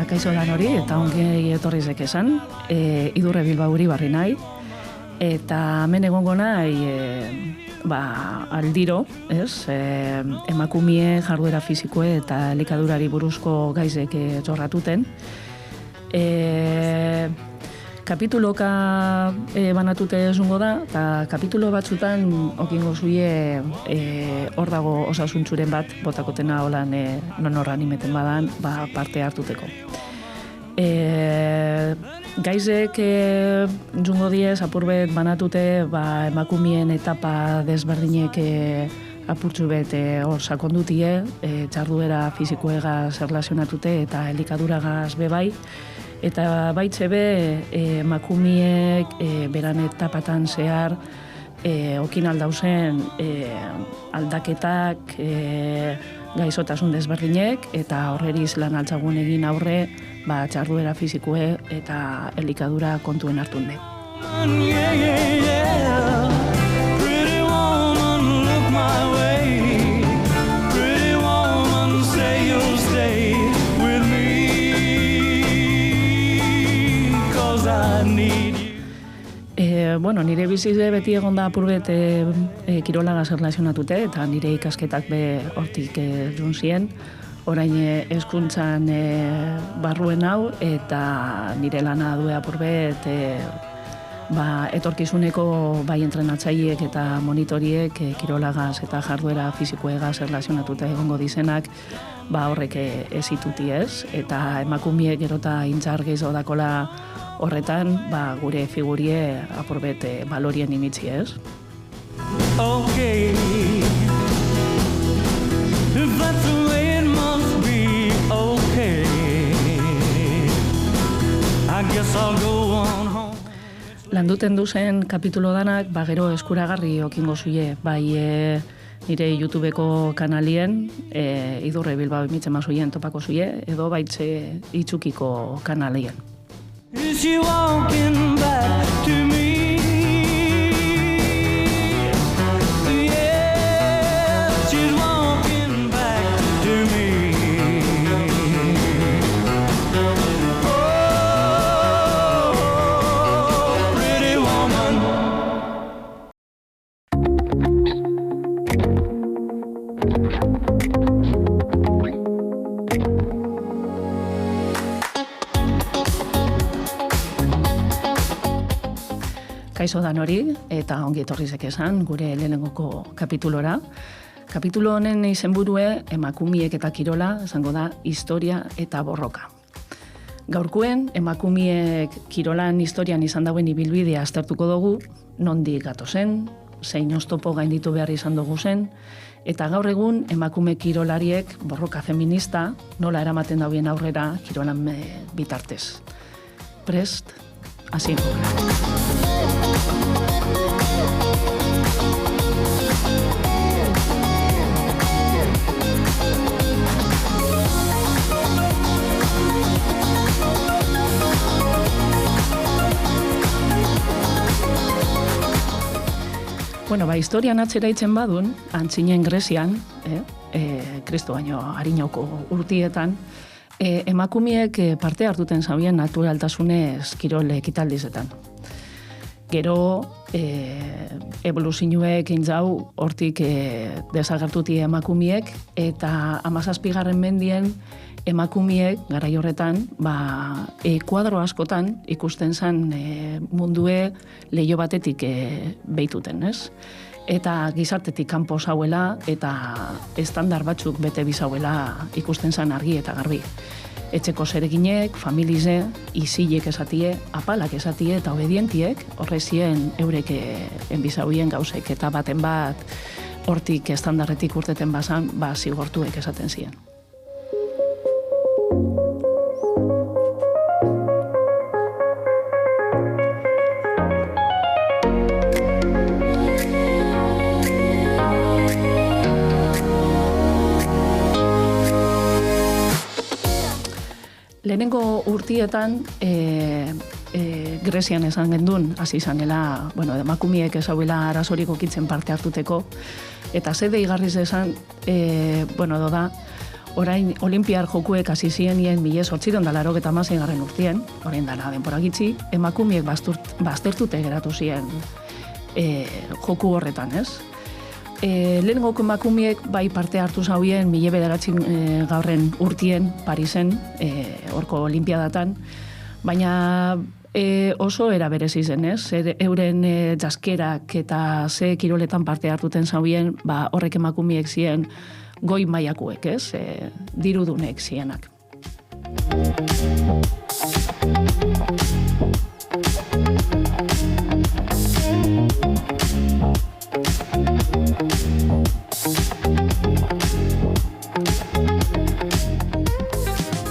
Kaixo dan hori, eta ongi etorrizek esan, Idurre Bilbauri barri nahi, eta hemen egongo nahi, aldiro, ez, emakumie jarduera fizikoe eta elikadurari buruzko gaizek jorratuten. Kapituloka banatute esungo da, eta kapitulo batzutan okingo zuie hor dago osasuntzuren bat botakotena holan non horran imeten badan parte hartuteko. Gaizek jungo diez apurbet banatute emakumien etapa desberdinek apurtzu bet hor sakondutie, txarduera fizikoegaz erlazionatute eta elikaduragaz bebai, eta baitze be emakumiek beran etapatan zehar okin aldauzen aldaketak gaizotasun desberdinek eta horreriz lan altzagun egin aurre txarduera fizikoe eta elikadura kontuen hartun de. Nire bizize beti egon da apurbet kirolagaz erlazionatute eta nire ikasketak be hortik joan zien. Orain hezkuntzan barruen hau eta nire lana du apurbet etorkizuneko bai entrenatzaileek eta monitoriek kirolagaz eta jarduera fizikoegaz erlazionatuta egongo dizenak horrek ezituti ez, eta emakumiek gerota intxar gehiago dakola horretan, gure figurie apurbet balorien imitzi ez. Okay. That's the way it must be, okay. I guess I'll go on home. Landuten duzen kapitulo danak, gero eskuragarri okingo zuie, nire YouTubeko kanalien, Idurre Bilbao imitzen mazuien topako zuie, edo baitze itxukiko kanalien. Is she walking back to me? Yeah, she's walking back to me. Oh, pretty woman. Kaixo dan hori, eta ongi etorrizek esan, gure lehenengoko kapitulora. Kapitulo honen izenburue emakumiek eta kirola, esango da, historia eta borroka. Gaurkuen, emakumiek kirolan historian izan dauen ibilbidea aztertuko dugu, nondik gatozen, zein oztopo gainditu behar izan dugu zen, eta gaur egun emakume kirolariek borroka feminista nola eramaten dauen aurrera kirolan bitartez. Prest, hasi gora. Historian atzera itzen badun, antzinen Grezian, Kristo baino harinauko urtietan, emakumiek parte hartuten zabien naturaltasunez kirol ekitaldizetan. Gero, evoluzioek intzau hortik desagertuti emakumiek, eta 17. mendien emakumiek garai horretan, kuadro askotan ikusten zen mundue leio batetik behituten, ez? Eta gizartetik kanpo zauela eta estandar batzuk bete bizauela ikusten zen argi eta garbi. Etxeko zereginek, familize, izilek esatie, apalak esatie eta obedientiek horrezien eurek enbizauien gauzek eta baten bat hortik estandarretik urteten bazan, zigortuek esaten ziren. Lehenengo urtietan Grezian esan gendun, hasi izanela, emakumiek ezauela arazorik okitzen parte hartuteko, eta zede igarriz esan, orain Olimpiar jokuek hasi zienien 1886 garren urtean, orain dela denbora gitxi, emakumeek baztertute geratu ziren joku horretan, ez? Lehenengoko emakumeek bai parte hartu zauen 1909 gaurren urtien Parisen, horko olimpiadatan, baina oso era berezi zen, ez? Euren jaskerak eta ze kiroletan parte hartuten zauen, horrek emakumeek ziren goi mailakoek, ez? Dirudunek zienak.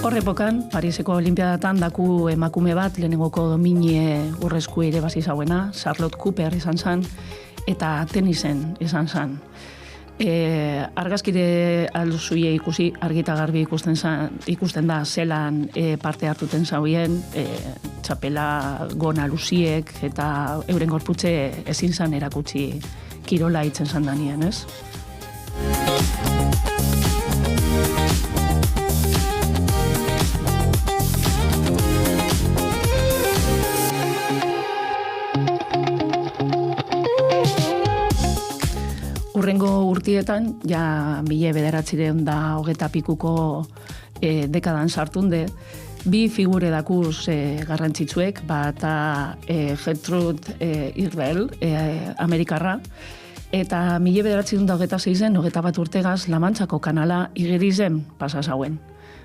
Horrepokan, Pariseko olimpiadatan daku emakume bat, lehenengoko domine urrezku ere bazi zauena, Charlotte Cooper izan zen, eta tenisen izan zen. Argazkire alduzuie ikusi, argita garbi ikusten da zelan parte hartuten zauen, txapela gona luziek, eta euren gorputze ezin zan erakutsi kirola itzen zan danien, ez? Urrengo urtietan, ja 1930 pikuko dekadan sartunde, bi figure dakuz garrantzitsuek, bata Gertrude Irvel, Amerikarra, eta 1926 21 urtegaz La Manchako kanala igerizen pasa zauen.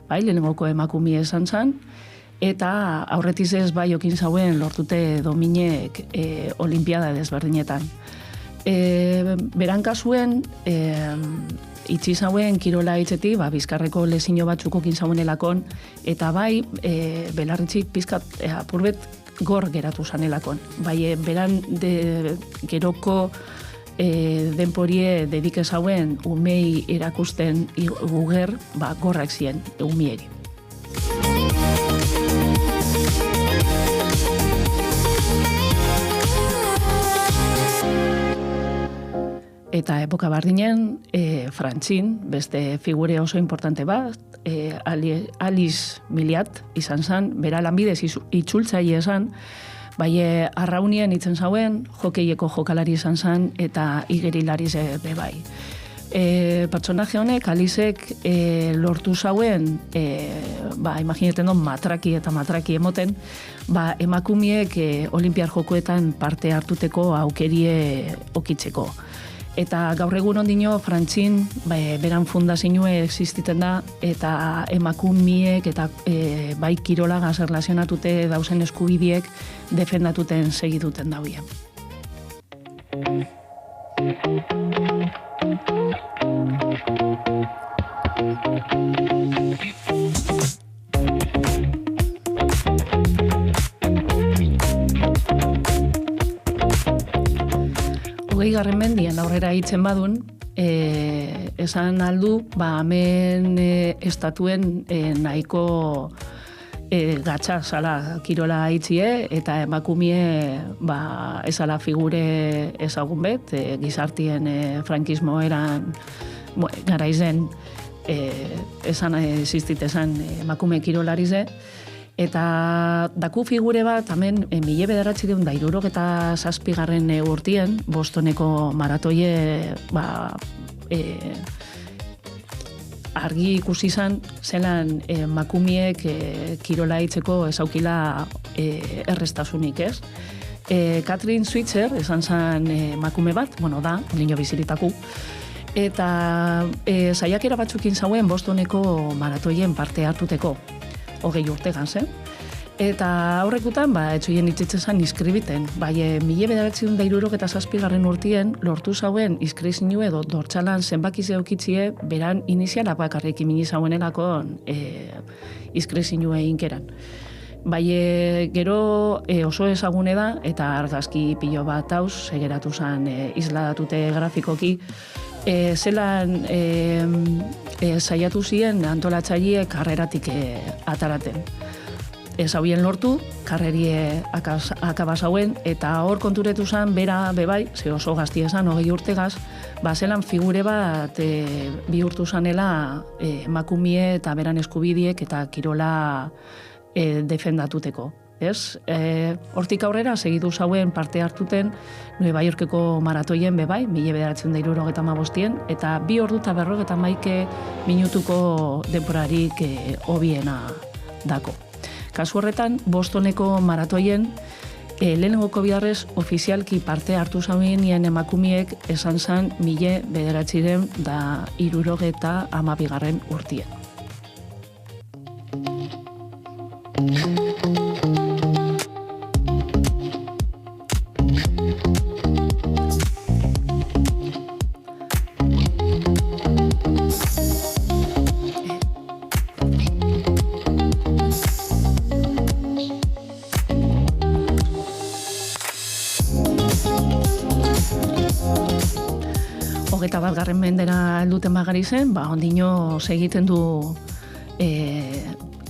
Bai, lehenengoko emakumie esan zan, eta aurretiz ez bai okin zauen lortute dominek olimpiada desberdinetan. Beran kasuen, itxi zauen kirola itxeti, bizkarreko lezino batzukokin zauenelakon, eta bai, belarritzik pizkat apurbet gor geratu zanelakon. Bai, beran geroko denporie dedike zauen umei erakusten guger, gorrak zien umieri. Eta epoka bardinen, Frantzin, beste figure oso importante bat, Alice Milliat izan zen, bera lanbidez itzultzaile esan, bai arraunien itzen zauen, hokeieko jokalari izan zen, eta igerilari be bai. Pertsonaje honek, Alizek lortu zauen, imagineten dut matraki eta matraki emoten, emakumiek olimpiar jokoetan parte hartuteko aukerie okitzeko. Eta gaur egun ondino, Frantzin, beran fundazioe existiten da, eta emakumiek eta bai kirolagaz erlazionatute dauzen eskubidiek defendatuten segituten dauien. Garren mendian aurrera hitzen badun, esan aldu, hemen estatuen nahiko gatsa zala kirola hitzie, eta emakumie ezala figure ezagun bet, gizartien frankismo eran garaizen esan existit esan emakume kirolarize, eta daku figure bat, hemen 1967 urtien, Bostoneko maratoie argi ikusi izan, zelan emakumiek kirola hitzeko ezaukila errestasunik, ez? Catherine Switzer, esan zen emakume bat, da, ondino biziritaku, eta saiakera batzukin zauen Bostoneko maratoien parte hartuteko. 20 urtegan zen. Eta aurrekutan, etxoien itxitzen inskribiten. 1967 urtien lortu zauen inskribizio edo dortxalan zenbakiz eukitzie beran inizialak bakarrik imini zauenelako inskribizio inkeran. Gero oso ezagune da, eta argazki pilo bat hauz, egeratu zen isladatute grafikoki, zelan saiatu ziren antolatzaileek karreratik ataraten. Ez hauien lortu, karrerie akaba zauen, eta hor konturetu zen, bera bebai, ze oso gazti esan, 20 urtegaz, zelan figure bat bihurtu zanela emakumie eta beran eskubidiek eta kirola defendatuteko. Hortik aurrera, segidu zauen parte hartuten Nueva Yorkeko maratoien bebai, 1975 eta 2 ordu eta 51 minutuko denborarik hobiena dako. Kasu horretan, Bostoneko maratoien lehenengoko bidarrez ofizialki parte hartu zauen emakumiek esan zan 1972 urtien. Hogeita bat garren mendera helduten bagari zen, ondino segiten du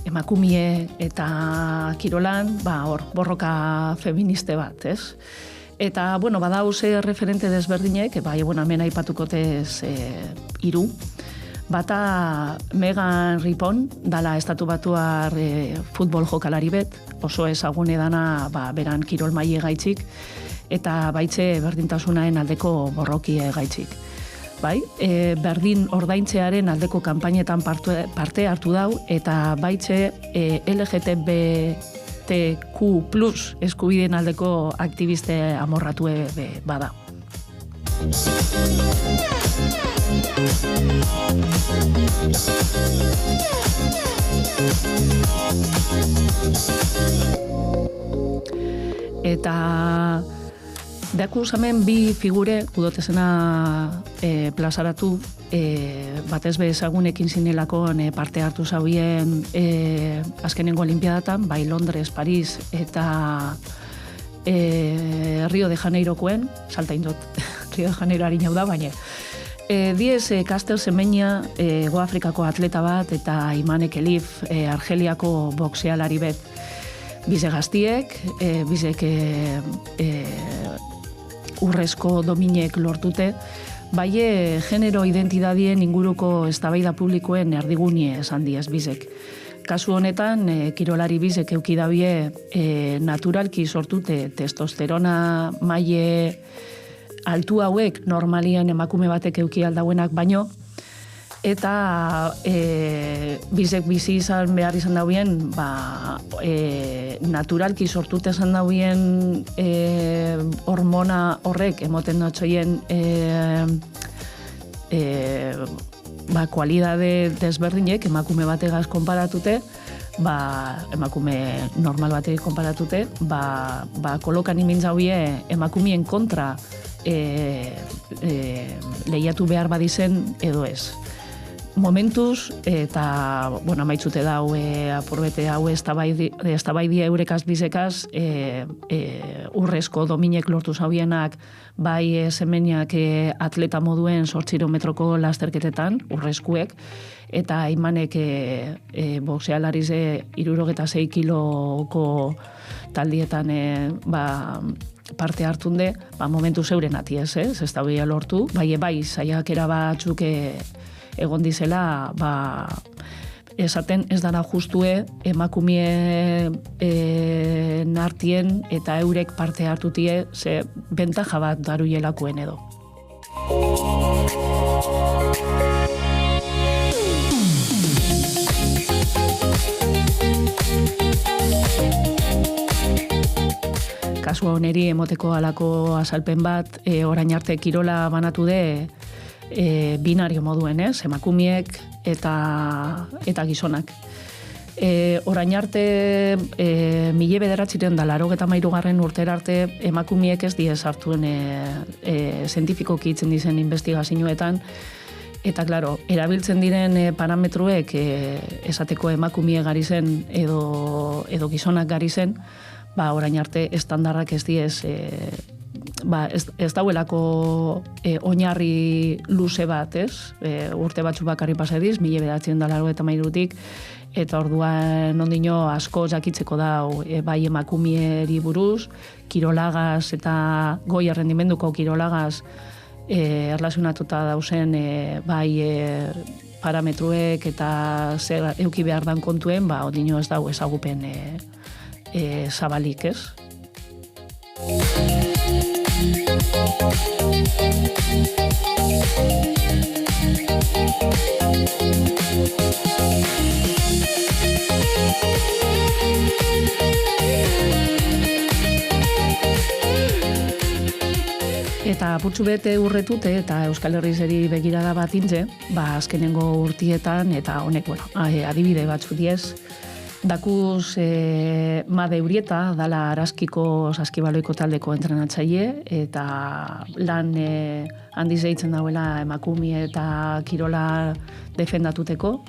emakumie eta kirolan, borroka feministe bat, ez? Eta, badau ze referente desberdinek, hemen aipatuko-tez 3. Bata Megan Ripon, dala estatu batuar futbol jokalari bet, oso ezagune dana beran kirol maile gaitzik, eta baitze berdintasunaen aldeko borrokie gaitzik. Berdin ordaintzearen aldeko kanpainetan parte hartu dau, eta baitze LGTBTQ+ eskubideen aldeko aktiviste amorratue bada. Eta dakuz hemen 2 figure udotezena plazaratu, batez be ezagunekin zinelakon parte hartu zauen azkenengo olimpiadatan, bai Londres, Paris eta Rio de Janeirokoen, salta indot, Rio de Janeiro harinau da, baina. Diez Caster Semenya, Goafrikako atleta bat, eta Imanek Elif, Argeliako boxealari bet. Bize gaztiek, bizek urrezko dominek lortute, bai genero identidadien inguruko eztabaida publikoen erdigunie esan diez bizek. Kasu honetan, kirolari bizek eukidabie naturalki sortute testosterona maile altu hauek normalien emakume batek euki aldauenak baino, eta bizek bizi izan behar izan dauen, naturalki sortute izan dauen hormona horrek emoten dutxoien kualidade desberdinek emakume bategaz konparatute, emakume normal batek konparatute, kolokan imintzauie emakumien kontra lehiatu behar badizen edo ez. Momentuz, eta, amaitzute dau, apurbete hau eztabaidia eurekaz bizekaz, urrezko dominek lortu zaubienak, bai semeniak atleta moduen 8 metroko lasterketetan, urrezkuek, eta Imanek boxealarize 66 kiloko taldietan parte hartunde, momentu zeuren atiez, ez da bila lortu, bai saiakera batzuk egon dizela, esaten ez dara justue emakumie nartien eta eurek parte hartutie ze bentaja bat daruielakoen edo. Kasu honeri emoteko halako azalpen bat, orain arte kirola banatu de binario moduen, emakumiek eta gizonak. Orain arte, 1983 urtera arte, emakumiek ez diez hartuen zientifikoki itzen dizen investigazioetan, eta, klaro, erabiltzen diren parametruek esateko emakumie gari zen edo gizonak gari zen, orain arte estandarrak ez diez ez dauelako oinarri luze bat, ez? Urte batzu bakarri pasadiz, 1983tik, eta orduan ondino asko jakitzeko dau bai emakumieri buruz, kirolagaz eta goi errendimenduko kirolagaz erlazionatuta dauzen bai parametruek eta zer euki behar dan kontuen, ondino ez dago ezagupen zabalik, ez? Eta putzu bete urretute eta Euskal Herrizeri begirada bat intze, azkenengo urtietan, eta honek, adibide batzu diez, dakuz Made Urieta, dala Araskiko saskibaloiko taldeko entrenatzaile, eta lan handiz eitzen dauela emakumie eta kirola defendatuteko.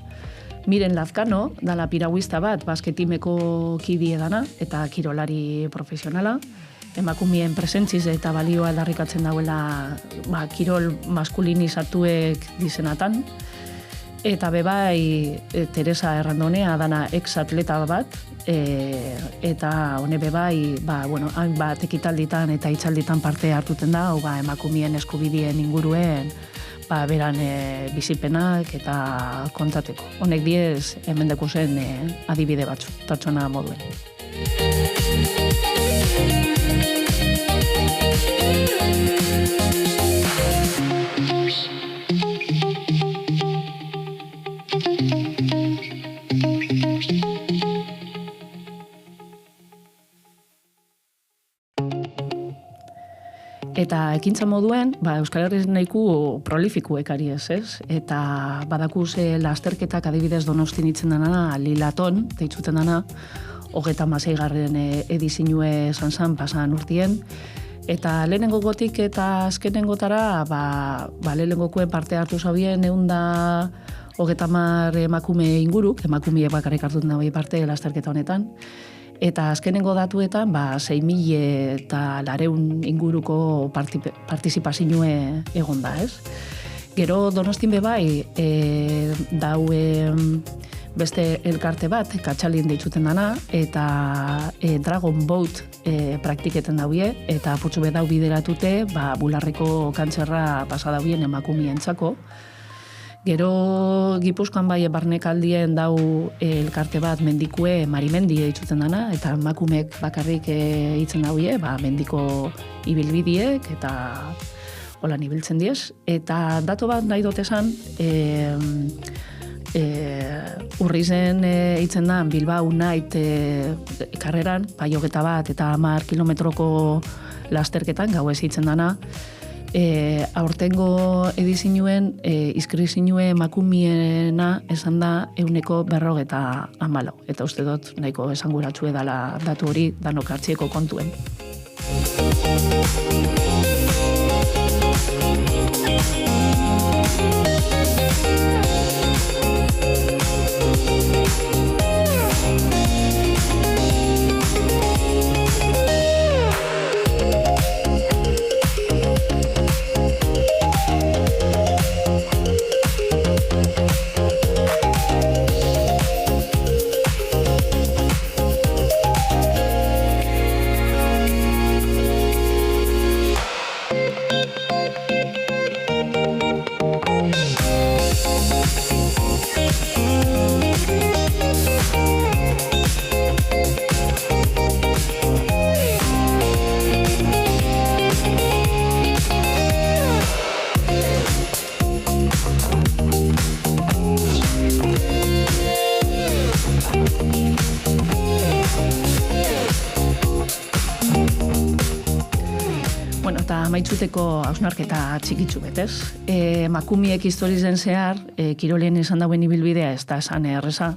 Miren Lazkano, dala piragüista bat, basketimeko kidie dana, eta kirolari profesionala. Emakumien presentziz eta balioa aldarrikatzen dauela kirol maskulinizatuek dizenatan. Eta bebai Teresa Errandonea dana ex-atleta bat, eta hone bebai hainbat ekitalditan eta hitzalditan parte hartuten da, emakumien eskubidien inguruen beran bizipenak eta kontateko. Honek diez hemen dekusen adibide batzu, pertsona moduen. Eta ekintza moduen, Euskal Herriz nahiku prolifiku ekari ez? Eta badakuz lasterketak adibidez Donostin itzen dana, Lilaton, deitzuten dana, 36. edizinue zan pasan urtien. Eta lehenengo gotik eta azkenengotara, lehenengokoen parte hartu zaubien 130 emakume inguruk, emakumie bakarrik hartuten dabe parte lasterketa honetan. Eta azkenengo datuetan, 6.000 eta 400 inguruko partizipazioe egon da, ez? Gero Donostin bebai, beste elkarte bat, Katxalin deitzuten dana, eta Dragon Boat praktiketan daue, eta putzu bedau bideratute, bularreko kantzerra pasadaubien emakumientzako. Gero Gipuzkoan bai barnekaldien dau elkarte bat mendikue Marimendi deitzuten dana, eta emakumeek bakarrik hitzen daue, mendiko ibilbidiek eta holan ibiltzen diez. Eta datu bat nahi dut esan, urrizen hitzen da Bilbao Night karreran, 21 eta 10 kilometroko lasterketan, gau ez hitzen dana, aurtengo edizinuen izkrizinue emakumiena esan da 140. Eta uste dut nahiko esanguratsu edala datu hori danok hartzieko kontuen. Amaitzuteko hausnarketa txikitzu betez. Emakumiek historizen zehar, kirolen izan dauen ibilbidea ez da esan erreza,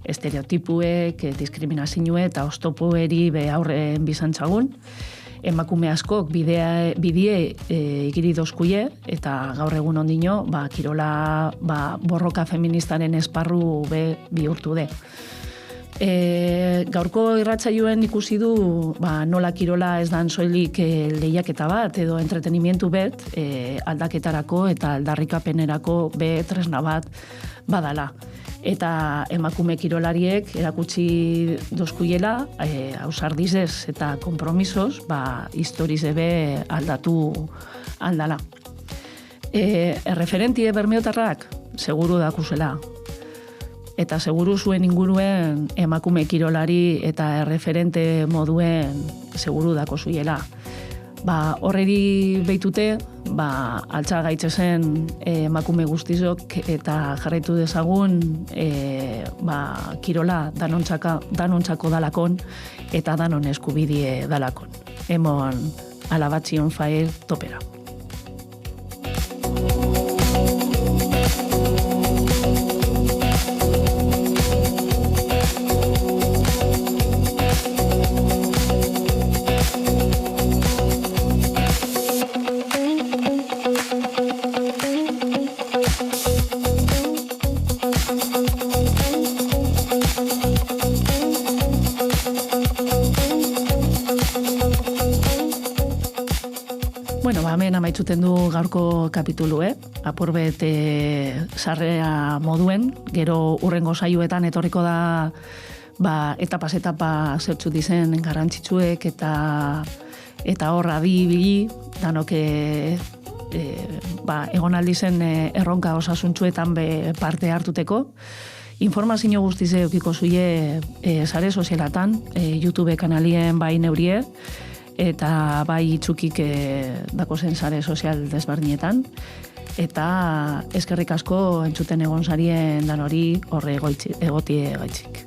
estereotipuek, diskriminazioe eta oztopoeri aurren bizantzagun. Emakume askok bidie igiri dozkuie, eta gaur egun ondino, kirola borroka feministaren esparru bihurtu de. Gaurko irratsaioen ikusi du nola kirola ez dan soilik lehiaketa bat edo entretenimientu bet aldaketarako eta aldarrikapenerako tresna bat badala. Eta emakume kirolariek erakutsi dozkuiela ausardizez eta kompromisoz historiz ebe aldatu aldala. Erreferentie bermeotarrak, seguru dakuzela. Eta seguru zuen inguruen emakume kirolari eta erreferente moduen seguru dako zuiela. Horreri behitute, altza gaitzezen emakume guztizok eta jarraitu dezagun kirola danontzako dalakon eta danon eskubidie dalakon. Hemon alabatzion fael topera. Hemen amaitzuten du gaurko kapitulu, apurbet sarrea moduen, gero urrengo saioetan etorriko da etapa zertzu dizen garrantzitsuek eta hor adibili, danok egon aldizen erronka osasuntxuetan parte hartuteko. Informazio guztize eukiko zuie sare sozialatan, YouTube kanalien bai neurie, eta bai txukik dakozen sare sozial desberdinetan, eta eskerrik asko entzuten egon sarien dan hori horre egotie gaitzik.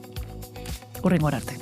Hurrengora arte.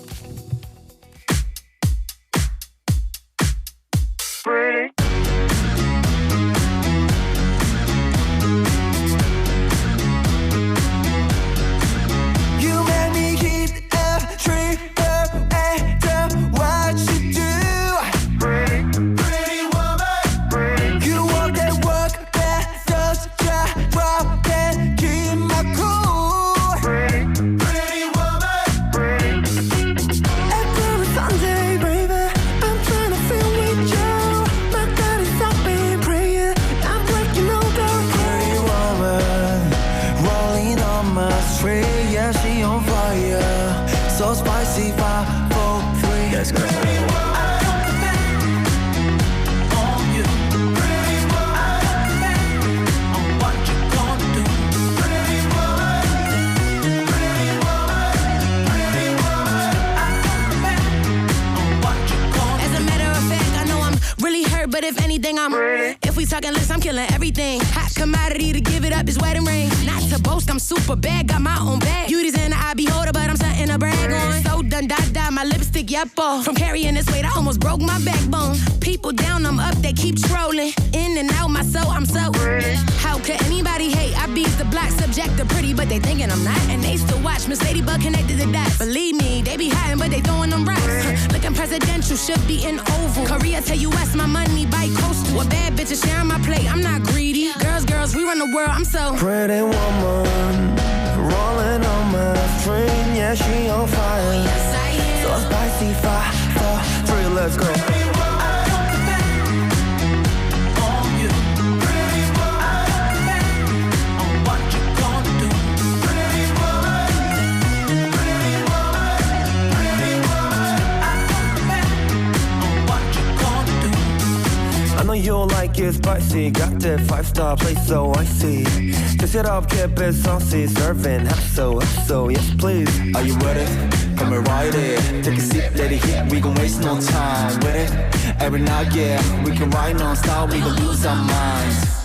But if anything, if we talking list, I'm killing everything. Hot commodity to give it up is wedding ring. Not to boast, I'm super bad, got my own bag. Beauty's in the eye beholder, but I'm something to brag on. So done, my lipstick, yep, off. From carrying this weight, I almost broke my backbone. People down, I'm up, they keep trolling. In and out, my soul, I'm so. How could anybody hate? I beat the black subject to pretty, but they thinking I'm not. And they still watch Miss Ladybug connected to that. Believe me, they be hiding, but they throwing them racks. Looking presidential, should be in Oval. Korea to US, my money by coastal. With bad bitches sharing my plate, I'm not greedy. Girls, we run the world, I'm so. Pretty woman, rolling on my string. Yeah, she on fire. Oh, yes, I am. So spicy, 5, 4, 3, let's go. I know you like it spicy, got that 5-star place so icy. Fix it up, keep it saucy, serving hot so, yes please. Are you with it? Come and ride it. Take a seat, let it hit, we gon' waste no time with it. Every night, yeah, we can ride non-stop, we gon' lose our minds.